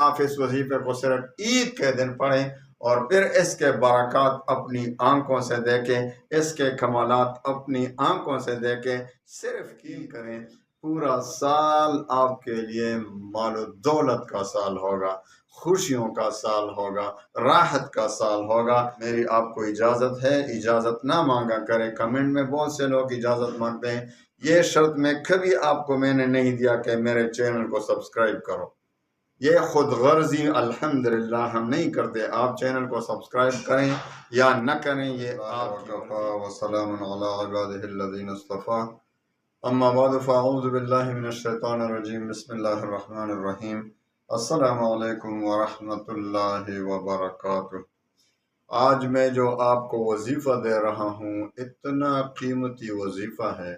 آپ اس وظیفے کو صرف عید کے دن پڑھیں اور پھر اس کے برکات اپنی آنکھوں سے دیکھیں، اس کے کمالات اپنی آنکھوں سے دیکھیں، صرف یقین کریں پورا سال آپ کے لیے مال و دولت کا سال ہوگا، خوشیوں کا سال ہوگا، راحت کا سال ہوگا۔ میری آپ کو اجازت ہے، اجازت نہ مانگا کریں۔ کمنٹ میں بہت سے لوگ اجازت مانگتے ہیں، یہ شرط میں کبھی آپ کو میں نے نہیں دیا کہ میرے چینل کو سبسکرائب کرو، یہ خود غرضی الحمدللہ ہم نہیں کرتے۔ آپ چینل کو سبسکرائب کریں یا نہ کریں یہ آپ کی وسلام علی عبادہ الذین اصطفیٰ، اما بعد فاعوذ باللہ من الشیطان الرجیم، بسم اللہ الرحمن الرحیم، السلام علیکم ورحمۃ اللہ وبرکاتہ۔ آج میں جو آپ کو وظیفہ دے رہا ہوں اتنا قیمتی وظیفہ ہے،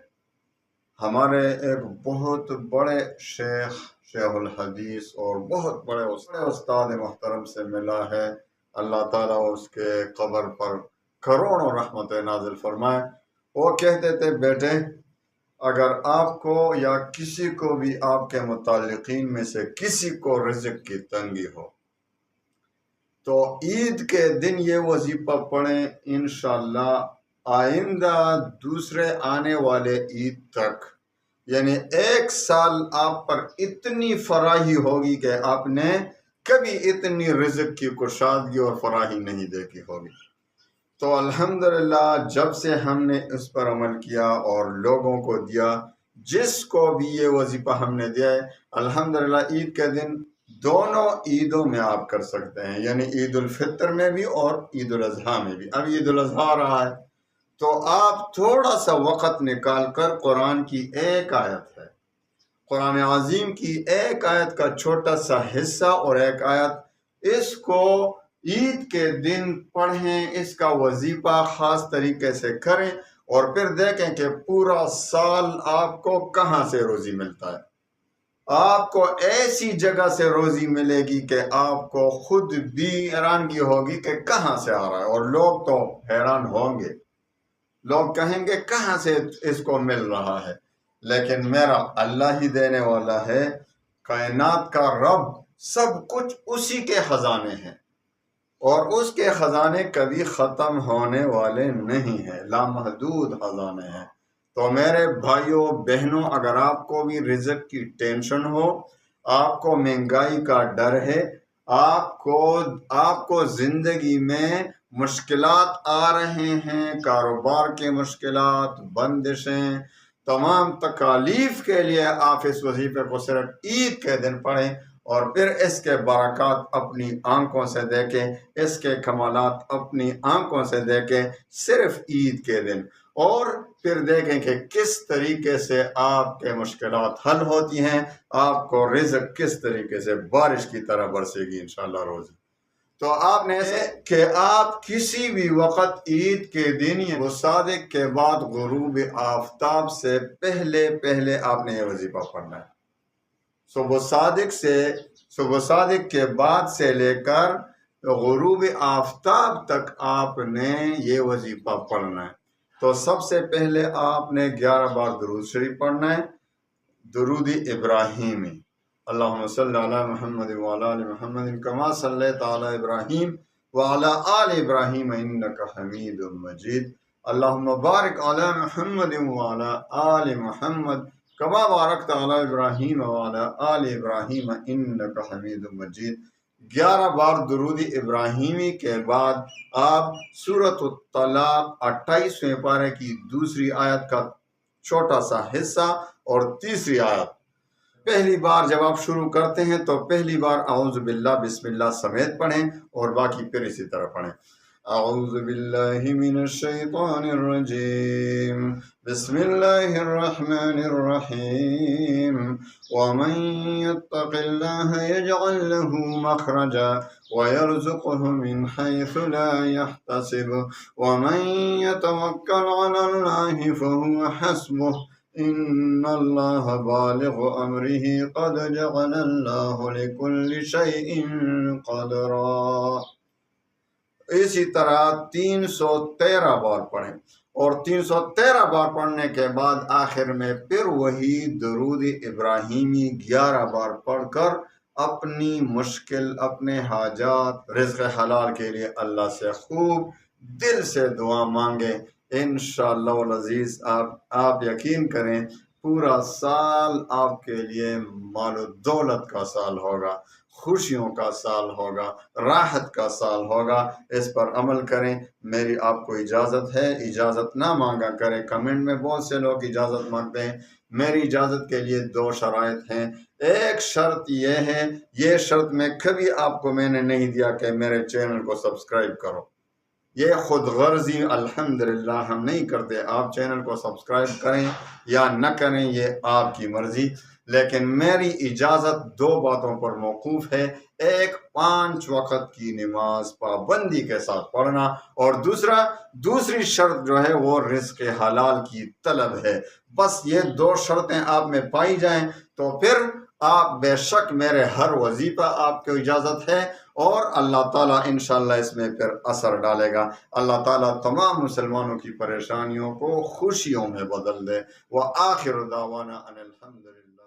ہمارے ایک بہت بڑے شیخ الحدیث اور بہت بڑے استاد محترم سے ملا ہے، اللہ تعالیٰ اس کے قبر پر کروڑوں رحمت نازل فرمائے۔ وہ کہتے تھے، بیٹے اگر آپ کو یا کسی کو بھی آپ کے متعلقین میں سے کسی کو رزق کی تنگی ہو تو عید کے دن یہ وظیفہ پڑھیں، انشاءاللہ آئندہ دوسرے آنے والے عید تک، یعنی ایک سال آپ پر اتنی فراہی ہوگی کہ آپ نے کبھی اتنی رزق کی کشادگی اور فراہی نہیں دیکھی ہوگی۔ تو الحمدللہ جب سے ہم نے اس پر عمل کیا اور لوگوں کو دیا، جس کو بھی یہ وظیفہ ہم نے دیا ہے، الحمدللہ عید کے دن دونوں عیدوں میں آپ کر سکتے ہیں، یعنی عید الفطر میں بھی اور عید الاضحیٰ میں بھی۔ اب عید الاضحیٰ آ رہا ہے تو آپ تھوڑا سا وقت نکال کر قرآن کی ایک آیت ہے، قرآن عظیم کی ایک آیت کا چھوٹا سا حصہ اور ایک آیت، اس کو عید کے دن پڑھیں، اس کا وظیفہ خاص طریقے سے کریں اور پھر دیکھیں کہ پورا سال آپ کو کہاں سے روزی ملتا ہے۔ آپ کو ایسی جگہ سے روزی ملے گی کہ آپ کو خود بھی حیرانگی ہوگی کہ کہاں سے آ رہا ہے، اور لوگ تو حیران ہوں گے، لوگ کہیں گے کہاں سے اس کو مل رہا ہے، لیکن میرا اللہ ہی دینے والا ہے، کائنات کا رب، سب کچھ اسی کے خزانے ہیں اور اس کے خزانے کبھی ختم ہونے والے نہیں ہیں، لامحدود خزانے ہیں۔ تو میرے بھائیوں بہنوں، اگر آپ کو بھی رزق کی ٹینشن ہو، آپ کو مہنگائی کا ڈر ہے، آپ کو زندگی میں مشکلات آ رہے ہیں، کاروبار کے مشکلات، بندشیں، تمام تکالیف کے لیے آپ اس وظیفے کو صرف عید کے دن پڑھیں اور پھر اس کے برکات اپنی آنکھوں سے دیکھیں، اس کے کمالات اپنی آنکھوں سے دیکھیں صرف عید کے دن، اور پھر دیکھیں کہ کس طریقے سے آپ کے مشکلات حل ہوتی ہیں، آپ کو رزق کس طریقے سے بارش کی طرح برسے گی انشاءاللہ روزی۔ تو آپ نے کہ آپ کسی بھی وقت عید کے دن یا صادق کے بعد غروب آفتاب سے پہلے آپ نے یہ وظیفہ پڑھنا ہے۔ صبح صادق کے بعد سے لے کر غروب آفتاب تک آپ نے یہ وظیفہ پڑھنا ہے۔ تو سب سے پہلے آپ نے 11 بار درود شریف پڑھنا ہے، درود ابراہیمی، اللہم صلی علی محمد وعلی آل محمد کما صلیت علی ابراہیم وعلی آل ابراہیم انک حمید مجید، اللہم بارک علی محمد وعلی آل محمد کما بارکت علی ابراہیم وعلی آل ابراہیم انک حمید مجید۔ 11 بار درود ابراہیمی کے بعد آپ سورۃ الطلاق 28ویں پارے کی دوسری آیت کا چھوٹا سا حصہ اور تیسری آیت، پہلی بار جب آپ شروع کرتے ہیں تو پہلی بار اعوذ باللہ بسم اللہ سمیت پڑھیں اور باقی پھر اسی طرح پڑھیں۔ اعوذ باللہ من الشیطان الرجیم، بسم اللہ الرحمن الرحیم، ومن يتق اللہ یجعل له مخرجا ويرزقه من حيث لا يحتسب ومن يتوکل علی اللہ فهو حسبه ان اللہ بالغ امرہ قد جعل اللہ لکل شیء قدرا۔ اسی طرح 313 بار پڑھیں اور 313 بار پڑھنے کے بعد آخر میں پھر وہی درود ابراہیمی 11 بار پڑھ کر اپنی مشکل، اپنے حاجات، رزق حلال کے لیے اللہ سے خوب دل سے دعا مانگیں، انشاءاللہ العزیز آپ یقین کریں پورا سال آپ کے لیے مال و دولت کا سال ہوگا، خوشیوں کا سال ہوگا، راحت کا سال ہوگا۔ اس پر عمل کریں۔ میری آپ کو اجازت ہے، اجازت نہ مانگا کریں۔ کمنٹ میں بہت سے لوگ اجازت مانگتے ہیں، میری اجازت کے لیے 2 شرائط ہیں۔ ایک شرط یہ ہے، یہ شرط میں نے نہیں دیا کہ میرے چینل کو سبسکرائب کرو، یہ خود غرضی الحمدللہ ہم نہیں کرتے۔ آپ چینل کو سبسکرائب کریں یا نہ کریں یہ آپ کی مرضی، لیکن میری اجازت 2 باتوں پر موقوف ہے۔ ایک 5 وقت کی نماز پابندی کے ساتھ پڑھنا، اور دوسری شرط جو ہے وہ رزق حلال کی طلب ہے۔ بس یہ 2 شرطیں آپ میں پائی جائیں تو پھر آپ بے شک میرے ہر وظیفہ آپ کو اجازت ہے، اور اللہ تعالیٰ انشاءاللہ اس میں پھر اثر ڈالے گا۔ اللہ تعالیٰ تمام مسلمانوں کی پریشانیوں کو خوشیوں میں بدل دے۔ وآخر دعوانا ان الحمدللہ۔